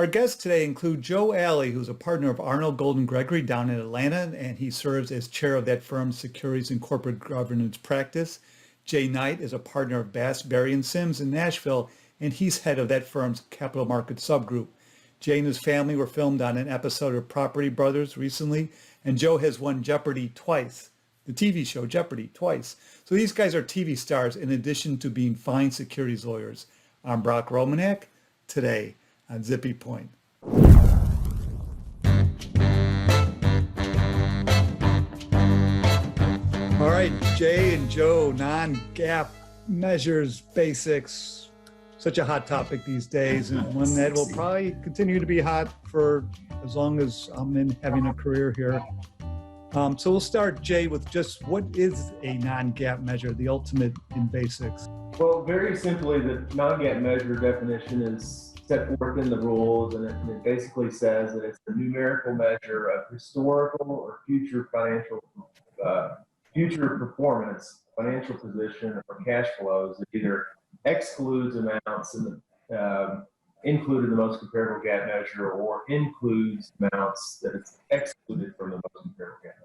Our guests today include Joe Alley, who's a partner of Arnall, Gold & Gregory down in Atlanta, and he serves as chair of that firm's securities and corporate governance practice. Jay Knight is a partner of Bass, Berry & Sims in Nashville, and he's head of that firm's capital markets subgroup. Jay and his family were filmed on an episode of Property Brothers recently, and Joe has won Jeopardy twice, the TV show Jeopardy twice. So these guys are TV stars in addition to being fine securities lawyers. I'm Brock Romanek, today on Zippy Point. All right, Jay and Joe, non-GAAP measures, basics, such a hot topic these days, and one that will probably continue to be hot for as long as I'm having a career here. So we'll start, Jay, with just what is a non-GAAP measure, the ultimate in basics? Well, very simply, the non-GAAP measure definition is set forth in the rules, and it basically says that it's a numerical measure of historical or future future performance, financial position, or cash flows that either excludes amounts included in the most comparable GAAP measure or includes amounts that it's excluded from the most comparable GAAP measure.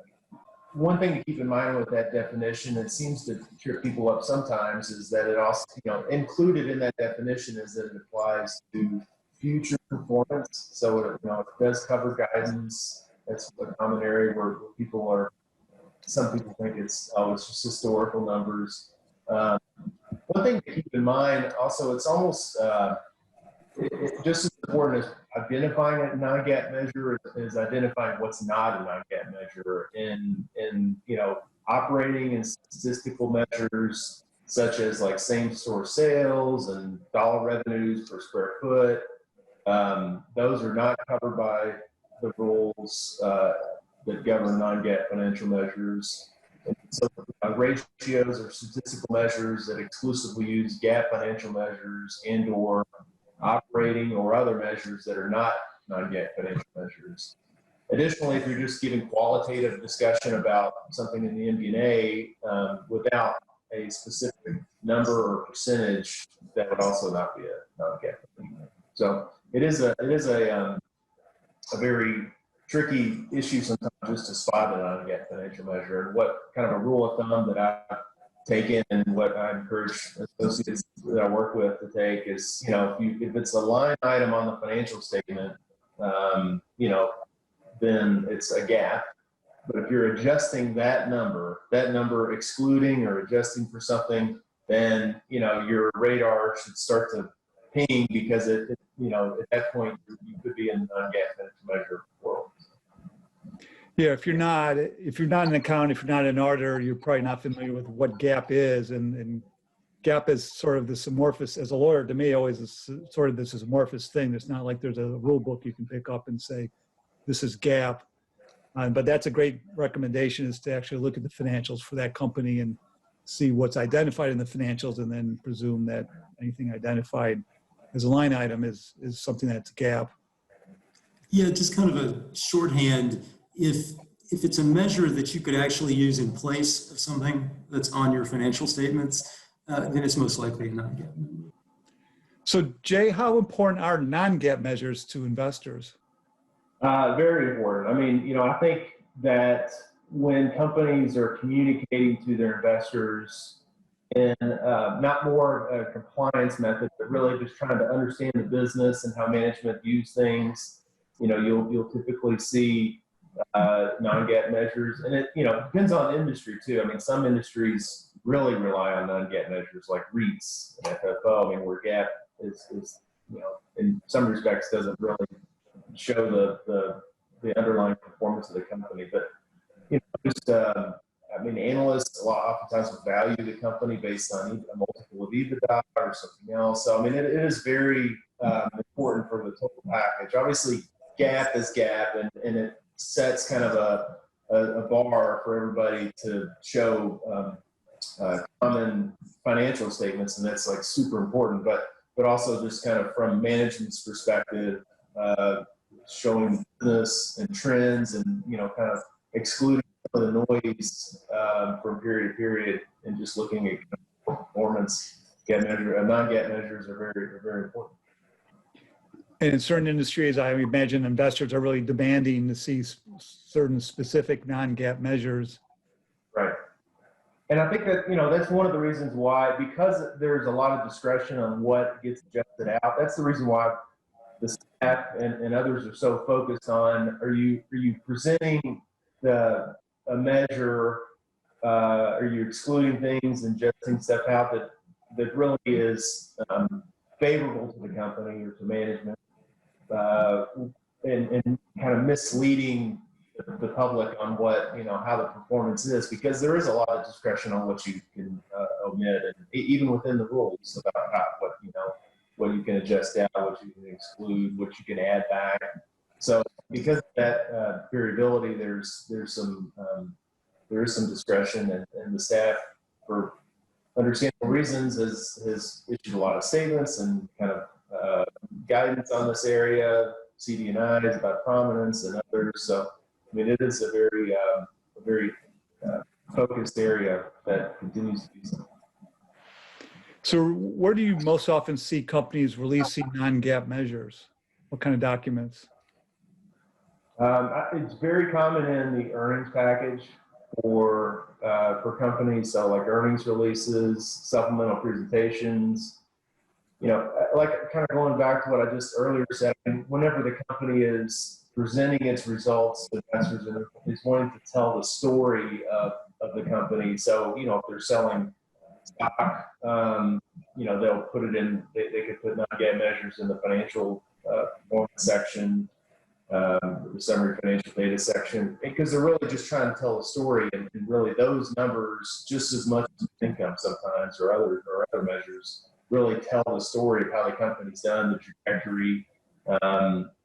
One thing to keep in mind with that definition, it seems to trip people up sometimes, is that it also, included in that definition is that it applies to future performance. So it does cover guidance. That's a common area where some people think it's just historical numbers. One thing to keep in mind also, it's almost just as important as identifying a non-GAAP measure is identifying what's not a non-GAAP measure in operating and statistical measures such as like same-store sales and dollar revenues per square foot. Those are not covered by the rules that govern non-GAAP financial measures. And so ratios are statistical measures that exclusively use GAAP financial measures and/or operating or other measures that are not non-GAAP financial measures. Additionally, if you're just giving qualitative discussion about something in the MD&A without a specific number or percentage, that would also not be a non-GAAP. So it is a very tricky issue sometimes just to spot a non-GAAP financial measure. And what kind of a rule of thumb that I've taken and what I encourage associates that I work with to take is, if it's a line item on the financial statement, then it's a GAAP. But if you're adjusting that number excluding or adjusting for something, then, your radar should start to ping because at that point you could be in the non-GAAP financial measure world. Yeah, if you're not an accountant, if you're not an auditor, you're probably not familiar with what GAAP is, and GAAP is sort of this amorphous, as a lawyer, to me, always is sort of this amorphous thing. It's not like there's a rule book you can pick up and say, this is GAAP. But that's a great recommendation, is to actually look at the financials for that company and see what's identified in the financials, and then presume that anything identified as a line item is something that's GAAP. Yeah, just kind of a shorthand. If it's a measure that you could actually use in place of something that's on your financial statements, then it's most likely a non-GAAP number. So, Jay, how important are non-GAAP measures to investors? Very important. I mean, I think that when companies are communicating to their investors in not more a compliance method, but really just trying to understand the business and how management views things, you'll typically see non-GAAP measures, and it depends on industry too. I mean, some industries really rely on non-GAAP measures like REITs and FFO. I mean, where GAAP is in some respects doesn't really show the underlying performance of the company. But analysts oftentimes will value the company based on a multiple of EBITDA or something else. So I mean, it is very important for the total package. Obviously, GAAP is GAAP, and it sets kind of a bar for everybody to show common financial statements, and that's like super important. But also just kind of from management's perspective, showing business and trends, and kind of excluding some of the noise from period to period, and just looking at performance. Non-GAAP measures are very important. And in certain industries, I imagine investors are really demanding to see certain specific non-GAAP measures. Right. And I think that, that's one of the reasons why, because there's a lot of discretion on what gets adjusted out. That's the reason why the staff and others are so focused on, are you presenting a measure, are you excluding things and adjusting stuff out that really is favorable to the company or to management, and kind of misleading the public on what, how the performance is, because there is a lot of discretion on what you can omit, and even within the rules about what you can adjust out, what you can exclude, what you can add back. So because of that variability, there is some discretion, and the staff, for understandable reasons, has issued a lot of statements and kind of guidance on this area, CD&Is about prominence and others. So I mean, it is a very focused area that continues to be so. So where do you most often see companies releasing non-GAAP measures? What kind of documents? It's very common in the earnings package for companies. So like earnings releases, supplemental presentations, like kind of going back to what I just earlier said, whenever the company is presenting its results to investors and is wanting to tell the story of the company. So, if they're selling stock, they'll put it in, they could put non-GAAP measures in the financial performance section, the summary financial data section, because they're really just trying to tell a story, and really those numbers, just as much as income sometimes or other measures, really tell the story of how the company's done, the trajectory.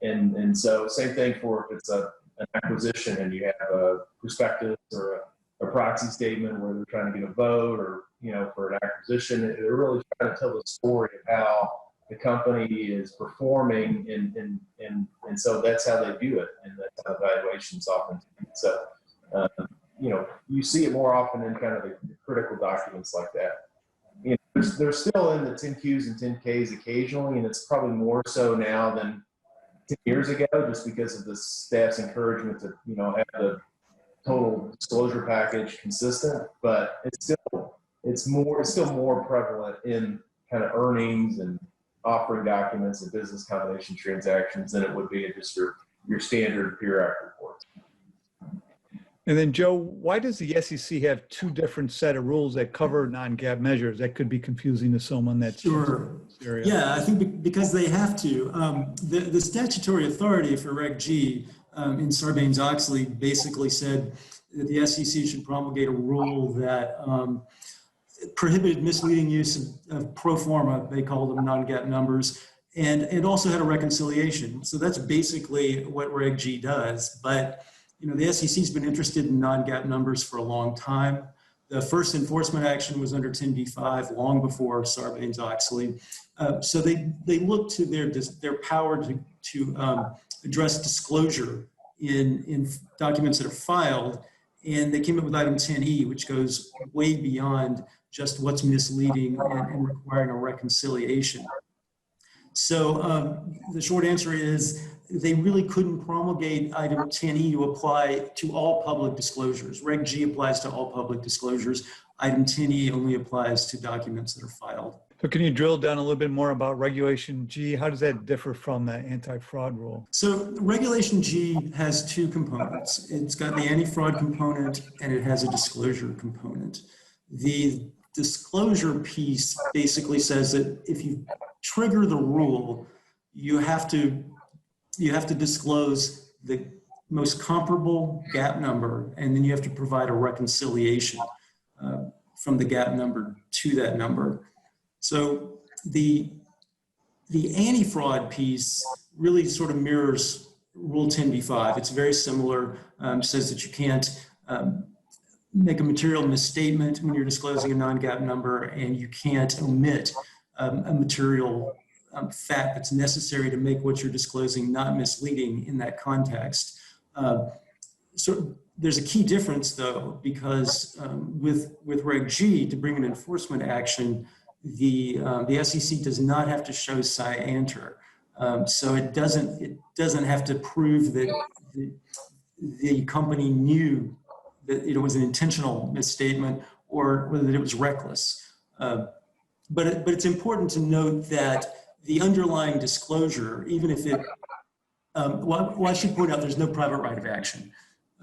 And so same thing for if it's an acquisition and you have a prospectus or a proxy statement where they're trying to get a vote, or, for an acquisition, they're really trying to tell the story of how the company is performing, and so that's how they view it, and that's how evaluations often do. So, you see it more often in kind of the critical documents like that. They're still in the 10Qs and 10Ks occasionally, and it's probably more so now than 10 years ago, just because of the staff's encouragement to, have the total disclosure package consistent. But it's still more prevalent in kind of earnings and offering documents and business combination transactions than it would be in just your standard Peer Act reports. And then, Joe, why does the SEC have two different set of rules that cover non-GAAP measures? That could be confusing to someone that's sure. Yeah, I think because they have to. The statutory authority for Reg G in Sarbanes-Oxley basically said that the SEC should promulgate a rule that prohibited misleading use of pro forma, they call them non-GAAP numbers, and it also had a reconciliation. So that's basically what Reg G does. But the SEC's been interested in non-GAAP numbers for a long time. The first enforcement action was under 10b-5 long before Sarbanes-Oxley. So they look to their power to address disclosure in documents that are filed, and they came up with item 10E, which goes way beyond just what's misleading and requiring a reconciliation. So the short answer is they really couldn't promulgate item 10E to apply to all public disclosures. Reg G applies to all public disclosures. Item 10E only applies to documents that are filed. So can you drill down a little bit more about Regulation G? How does that differ from the anti-fraud rule? So Regulation G has two components. It's got the anti-fraud component and it has a disclosure component. The disclosure piece basically says that if you trigger the rule, you have to disclose the most comparable GAAP number, and then you have to provide a reconciliation from the GAAP number to that number. So the anti-fraud piece really sort of mirrors Rule 10b-5. It's very similar, says that you can't make a material misstatement when you're disclosing a non-GAAP number, and you can't omit a material fact that's necessary to make what you're disclosing not misleading in that context. So there's a key difference, though, because with Reg G, to bring an enforcement action, the SEC does not have to show scienter. So it doesn't have to prove that the company knew that it was an intentional misstatement or whether that it was reckless. But it's important to note that the underlying disclosure, even if it, well, I should point out there's no private right of action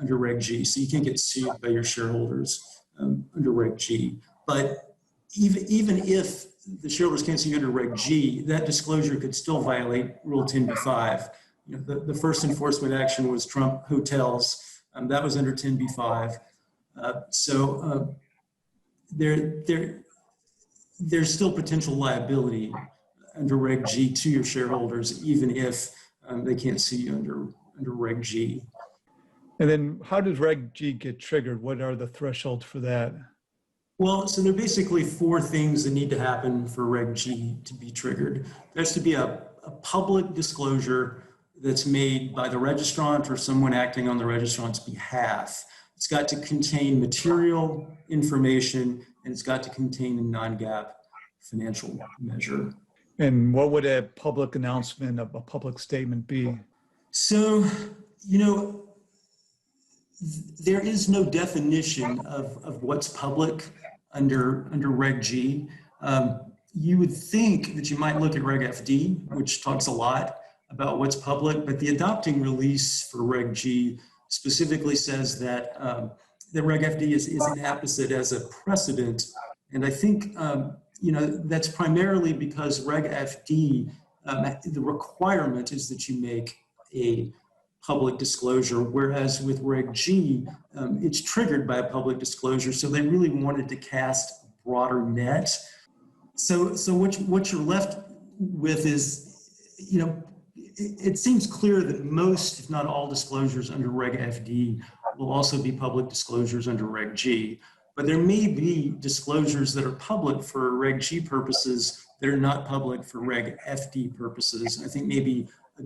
under Reg G, so you can't get sued by your shareholders under Reg G. But even if the shareholders can't sue under Reg G, that disclosure could still violate Rule 10b-5. You know, the first enforcement action was Trump Hotels. That was under 10b-5. There's still potential liability under Reg G to your shareholders, even if they can't sue you under Reg G. And then how does Reg G get triggered? What are the thresholds for that? Well, so there are basically four things that need to happen for Reg G to be triggered. There has to be a public disclosure that's made by the registrant or someone acting on the registrant's behalf. It's got to contain material information, and it's got to contain a non-GAAP financial measure. And what would a public announcement, a public statement be? So, you know, there is no definition of what's public under Reg G. You would think that you might look at Reg FD, which talks a lot about what's public, but the adopting release for Reg G specifically says that that Reg FD is an apposite as a precedent. And I think, you know, that's primarily because Reg FD, the requirement is that you make a public disclosure, whereas with Reg G, it's triggered by a public disclosure. So they really wanted to cast a broader net. So what you're left with is, you know, it seems clear that most, if not all, disclosures under Reg FD will also be public disclosures under Reg G. But there may be disclosures that are public for Reg G purposes that are not public for Reg FD purposes. I think maybe a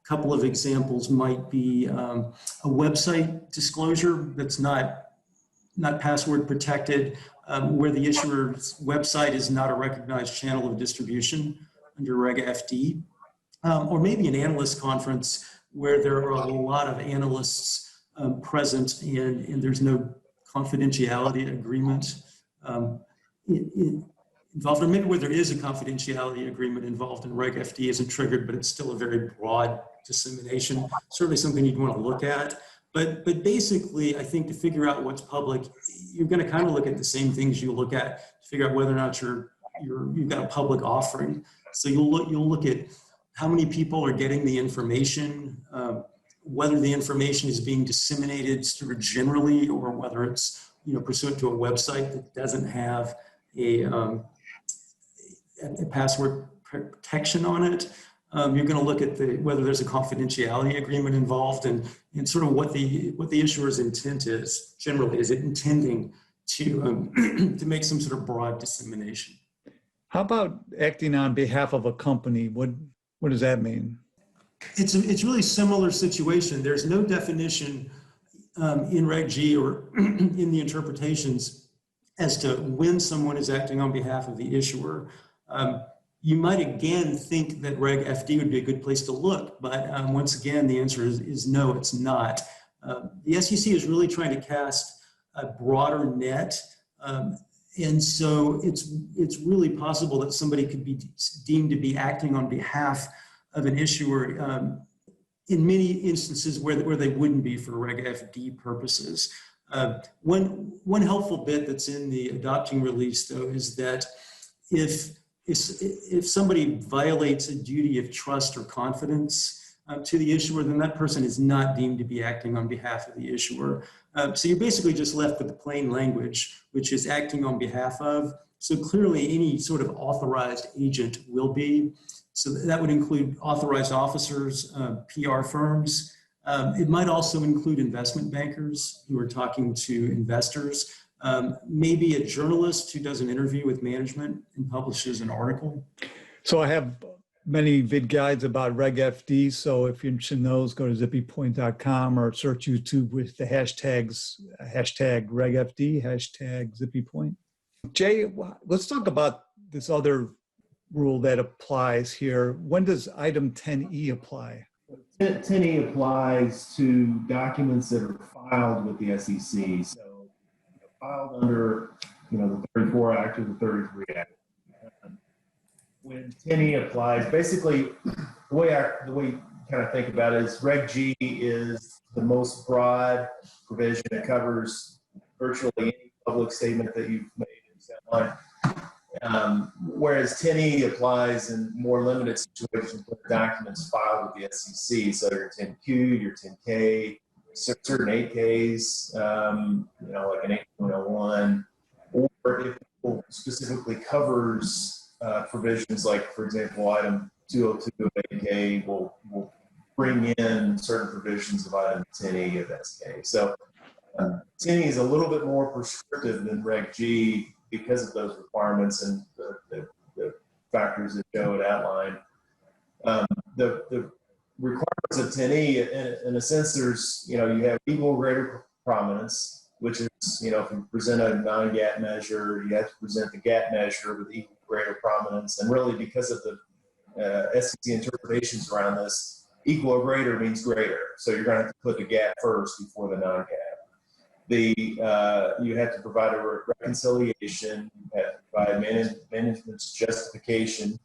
couple of examples might be a website disclosure that's not password protected, where the issuer's website is not a recognized channel of distribution under Reg FD. Or maybe an analyst conference where there are a lot of analysts present and there's no confidentiality agreement involved, or maybe where there is a confidentiality agreement involved and Reg FD isn't triggered, but it's still a very broad dissemination. Certainly something you'd want to look at. But basically, I think to figure out what's public, you're going to kind of look at the same things you look at to figure out whether or not you've got a public offering. So you'll look at how many people are getting the information, whether the information is being disseminated sort of generally, or whether it's, you know, pursuant to a website that doesn't have a password protection on it. You're going to look at whether there's a confidentiality agreement involved, and sort of what the issuer's intent is. Generally, is it intending to to make some sort of broad dissemination? How about acting on behalf of a company? What does that mean? It's really similar situation. There's no definition in Reg G or in the interpretations as to when someone is acting on behalf of the issuer. You might again think that Reg FD would be a good place to look, but once again, the answer is no, it's not. The SEC is really trying to cast a broader net, and so it's really possible that somebody could be deemed to be acting on behalf of an issuer in many instances where they wouldn't be for Reg FD purposes. One helpful bit that's in the adopting release, though, is that if somebody violates a duty of trust or confidence to the issuer, then that person is not deemed to be acting on behalf of the issuer. So you're basically just left with the plain language, which is acting on behalf of. So clearly any sort of authorized agent will be. So that would include authorized officers, PR firms. It might also include investment bankers who are talking to investors. Maybe a journalist who does an interview with management and publishes an article. So I have many vid guides about Reg FD. So if you're interested in those, go to zippypoint.com or search YouTube with the hashtags, hashtag Reg FD, hashtag zippypoint. Jay, let's talk about this other rule that applies here. When does item 10E apply? 10E applies to documents that are filed with the SEC. So filed under, the 34 Act or the 33 Act. When 10E applies, basically the way you kind of think about it is Reg G is the most broad provision. It covers virtually any public statement that you've made in this outline. Whereas 10E applies in more limited situations with documents filed with the SEC. So your 10Q, your 10K, certain 8Ks, like an 8.01, or if it specifically covers provisions like, for example, item 202 of 8K will bring in certain provisions of item 10E of SK. So 10E is a little bit more prescriptive than Reg G because of those requirements and the factors that Joe had outlined. The requirements of 10E, in a sense, there's, you have equal or greater prominence, which is, if you present a non-GAAP measure, you have to present the GAAP measure with equal or greater prominence. And really, because of the SEC interpretations around this, equal or greater means greater. So you're going to have to put the GAAP first before the non-GAAP. You have to provide a reconciliation, you have to provide management's justification,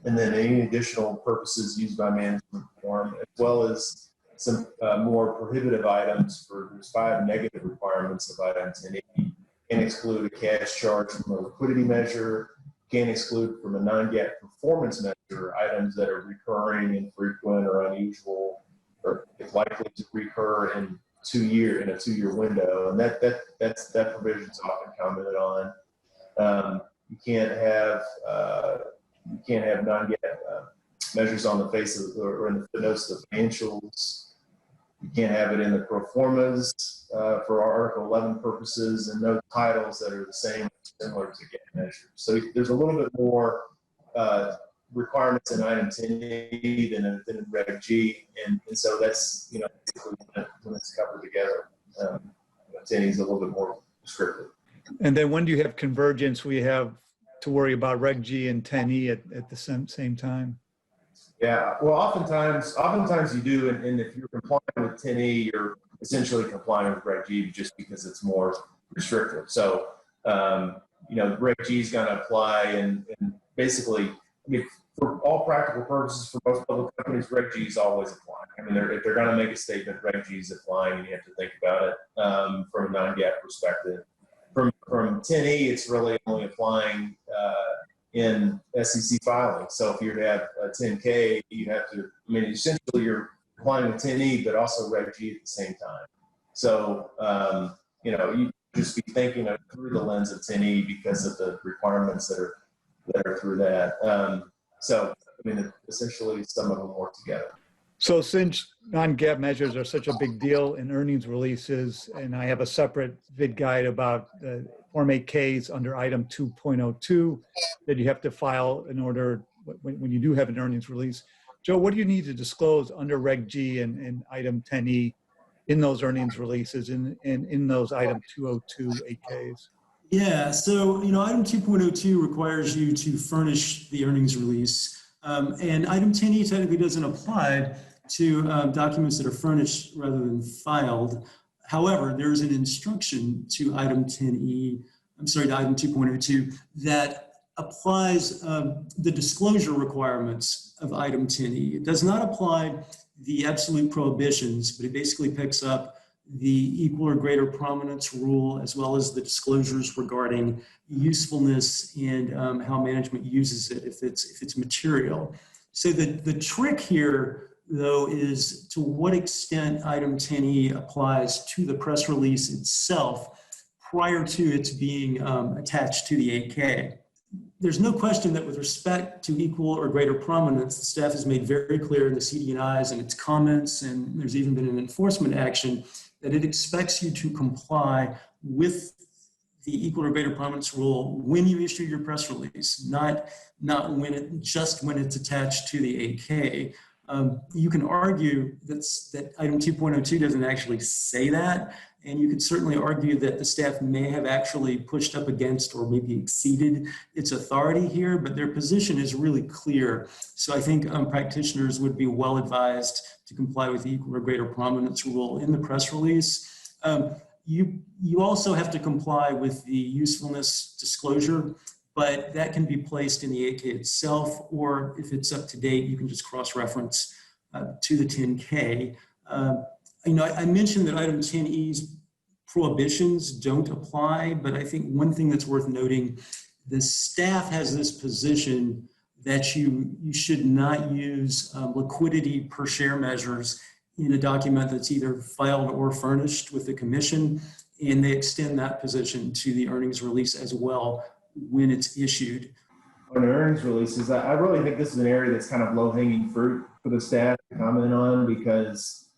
and then any additional purposes used by management form, as well as some more prohibitive items. There's 5 negative requirements of item 10E. Can exclude a cash charge from a liquidity measure, can exclude from a non-GAAP performance measure items that are recurring, infrequent, or unusual, or if likely to recur in a 2-year window, and that provision is often commented on. You can't have non-GAAP measures on the face of or in the footnotes of the financials. You can't have it in the pro formas for Article 11 purposes, and no titles that are the same or similar to GAAP measures. So there's a little bit more requirements in item 10E than in Reg G, and so that's basically when it's covered together. 10E is a little bit more prescriptive. And then when do you have convergence? We have to worry about Reg G and 10E at the same time. Yeah, well, oftentimes you do, and if you're complying with 10E, you're essentially complying with Reg G just because it's more restrictive. So, Reg G is going to apply, and basically, for all practical purposes, for most public companies, Reg G is always applying. I mean, if they're going to make a statement, Reg G is applying, and you have to think about it from a non-GAAP perspective. From 10E, it's really only applying in SEC filing. So if you have a 10K, you have to, essentially you're applying with 10E, but also Reg G at the same time. So, you just be thinking of through the lens of 10E because of the requirements that are through that. Essentially some of them work together. So since non-GAAP measures are such a big deal in earnings releases, and I have a separate vid guide about the Form 8Ks under item 2.02 that you have to file in order when you do have an earnings release. Joe, what do you need to disclose under Reg G and item 10E in those earnings releases and in those item 202 8Ks? Yeah, so item 2.02 requires you to furnish the earnings release, and item 10E technically doesn't apply to documents that are furnished rather than filed. However, there's an instruction to item 10E, to item 2.02 that applies the disclosure requirements of item 10E. It does not apply the absolute prohibitions, but it basically picks up the equal or greater prominence rule, as well as the disclosures regarding usefulness and how management uses it if it's material. So the trick here, though, is to what extent item 10E applies to the press release itself prior to its being attached to the 8K. There's no question that with respect to equal or greater prominence, the staff has made very clear in the CD&Is and its comments, and there's even been an enforcement action, that it expects you to comply with the equal or greater prominence rule when you issue your press release, not when it's attached to the 8K. You can argue that item 2.02 doesn't actually say that, and you could certainly argue that the staff may have actually pushed up against or maybe exceeded its authority here, but their position is really clear. So I think practitioners would be well advised to comply with the equal or greater prominence rule in the press release. You also have to comply with the usefulness disclosure, but that can be placed in the 8K itself, or if it's up to date, you can just cross-reference to the 10K. I mentioned that item 10E's prohibitions don't apply, but I think one thing that's worth noting, the staff has this position that you should not use liquidity per share measures in a document that's either filed or furnished with the commission, and they extend that position to the earnings release as well when it's issued. On earnings releases, I really think this is an area that's kind of low-hanging fruit for the staff to comment on, because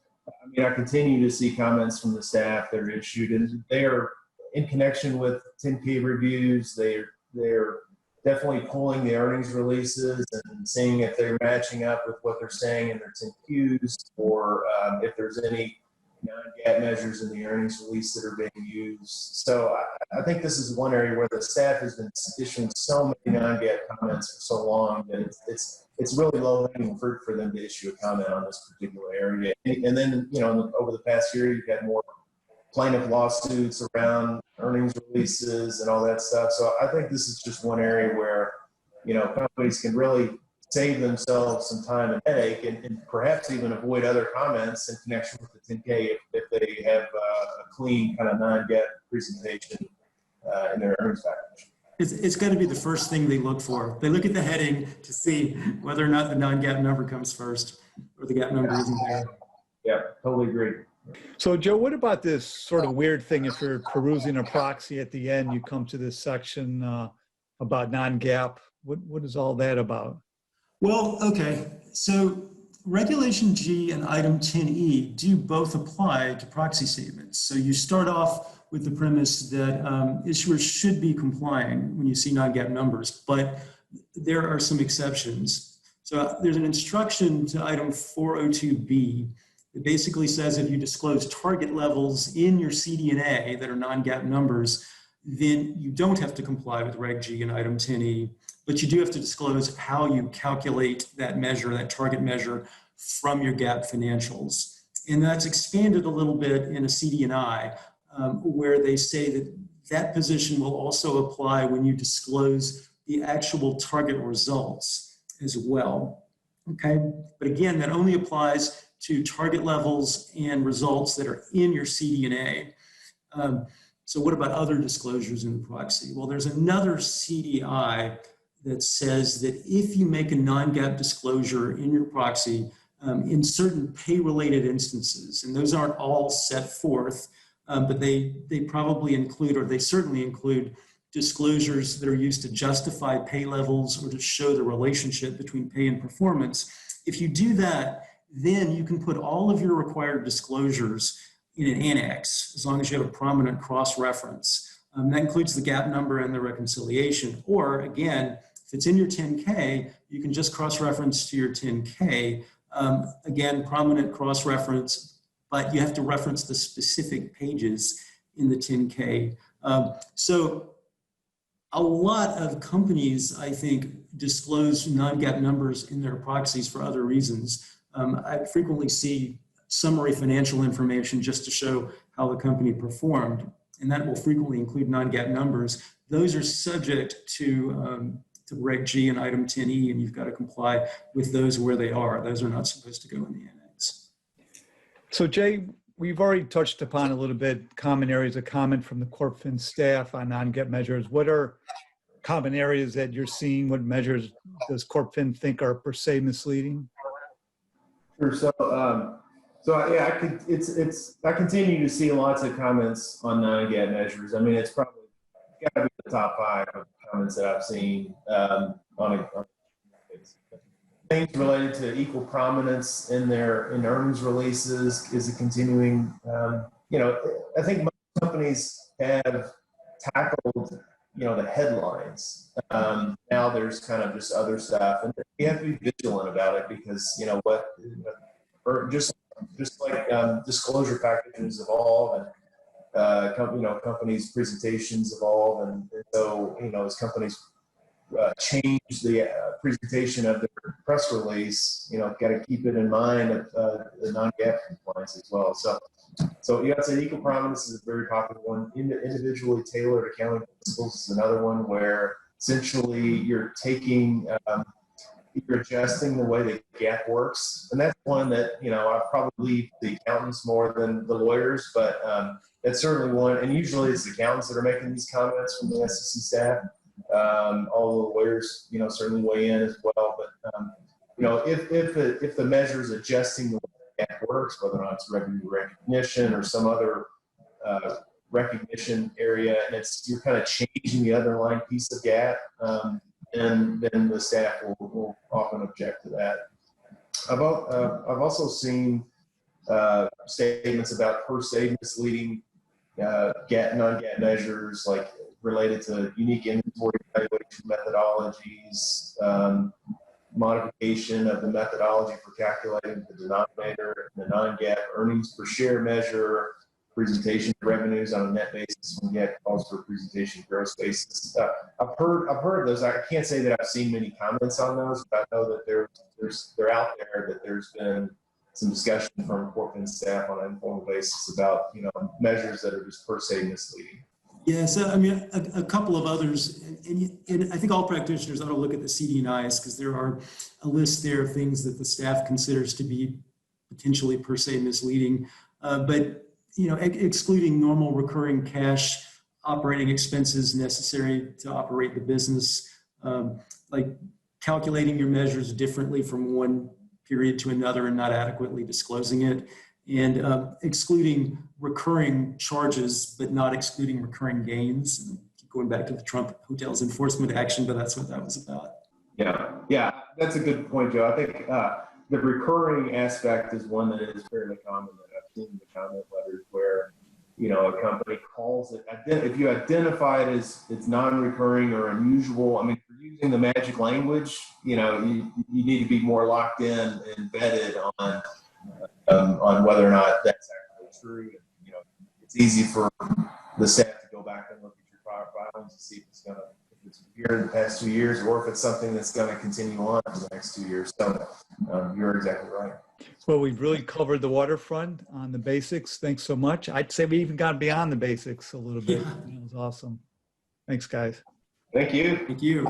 I continue to see comments from the staff that are issued, and they are in connection with 10K reviews. They're definitely pulling the earnings releases and seeing if they're matching up with what they're saying in their 10Qs, or if there's any non-GAAP measures in the earnings release that are being used. So I think this is one area where the staff has been issuing so many non-GAAP comments for so long that it's really low-hanging fruit for them to issue a comment on this particular area. And then, over the past year, you've had more plaintiff lawsuits around earnings releases and all that stuff. So I think this is just one area where, companies can really save themselves some time and headache, and perhaps even avoid other comments in connection with the 10K if they have a clean kind of non-GAAP presentation in their earnings package. It's got to be the first thing they look for. They look at the heading to see whether or not the non-GAAP number comes first or the GAAP number isn't there. Yeah, totally agree. So Joe, what about this sort of weird thing if you're perusing a proxy at the end, you come to this section about non-GAAP? What is all that about? Well, okay. So Regulation G and Item 10E do both apply to proxy statements. So you start off with the premise that issuers should be complying when you see non-GAAP numbers, but there are some exceptions. So there's an instruction to Item 402B that basically says if you disclose target levels in your CD&A that are non-GAAP numbers, then you don't have to comply with Reg G and Item 10E, but you do have to disclose how you calculate that measure, that target measure, from your GAAP financials. And that's expanded a little bit in a CD&I, where they say that that position will also apply when you disclose the actual target results as well, okay? But again, that only applies to target levels and results that are in your CD&A. So what about other disclosures in the proxy? Well, there's another CDI that says that if you make a non-GAAP disclosure in your proxy in certain pay-related instances, and those aren't all set forth, but they probably include, or they certainly include, disclosures that are used to justify pay levels or to show the relationship between pay and performance. If you do that, then you can put all of your required disclosures in an annex, as long as you have a prominent cross-reference. That includes the GAAP number and the reconciliation. Or again, if it's in your 10K, you can just cross-reference to your 10K. Again, prominent cross-reference, but you have to reference the specific pages in the 10K. So a lot of companies, I think, disclose non-GAAP numbers in their proxies for other reasons. I frequently see summary financial information just to show how the company performed, and that will frequently include non-GAAP numbers. Those are subject to Reg G and Item 10E, and you've got to comply with those where they are. Those are not supposed to go in the annex. So Jay, we've already touched upon a little bit common areas of comment from the CorpFin staff on non-GAAP measures. What are common areas that you're seeing? What measures does CorpFin think are per se misleading? Sure. So yeah, I continue to see lots of comments on non-GAAP measures. I mean, it's probably got to be the top 5 of comments that I've seen on things related to equal prominence in earnings releases is a continuing. I think most companies have tackled the headlines. Now there's kind of just other stuff, and you have to be vigilant about it because or just like disclosure packages evolve and companies' presentations evolve, and so as companies change the presentation of their press release, got to keep it in mind of the non-GAAP compliance as well. So I'd say equal prominence is a very popular one. Individually tailored accounting principles is another one where essentially you're taking, you're adjusting the way the GAAP works. And that's one that, I probably leave the accountants more than the lawyers, but that's certainly one. And usually it's the accountants that are making these comments from the SEC staff. All the lawyers, certainly weigh in as well. But, if the measure is adjusting the way GAAP works, whether or not it's revenue recognition or some other recognition area, and you're kind of changing the underlying piece of GAAP, and then the staff will often object to that. I've also seen statements about per se misleading non-GAAP measures, like related to unique inventory evaluation methodologies, modification of the methodology for calculating the denominator, the non-GAAP earnings per share measure, presentation of revenues on a net basis when GAAP calls for presentation gross basis. I've heard of those. I can't say that I've seen many comments on those, but I know that they're out there, that there's been some discussion from corporate staff on an informal basis about measures that are just per se misleading. Yeah, so I mean, a couple of others, and I think all practitioners ought to look at the CD&Is because there are a list there of things that the staff considers to be potentially per se misleading. But excluding normal recurring cash operating expenses necessary to operate the business, like calculating your measures differently from one period to another and not adequately disclosing it, and excluding recurring charges, but not excluding recurring gains. And going back to the Trump hotels enforcement action, but that's what that was about. Yeah, that's a good point, Joe. I think the recurring aspect is one that is fairly common that I've seen in the comment letters where, a company calls it, if you identify it as it's non-recurring or unusual, I mean, if you're using the magic language, you need to be more locked in and vetted on whether or not that's actually true. And, it's easy for the staff to go back and look at your prior filings and see if it's here in the past 2 years, or if it's something that's going to continue on for the next 2 years. So you're exactly right. Well, we've really covered the waterfront on the basics. Thanks so much. I'd say we even got beyond the basics a little bit. Yeah. It was awesome. Thanks, guys. Thank you. Thank you.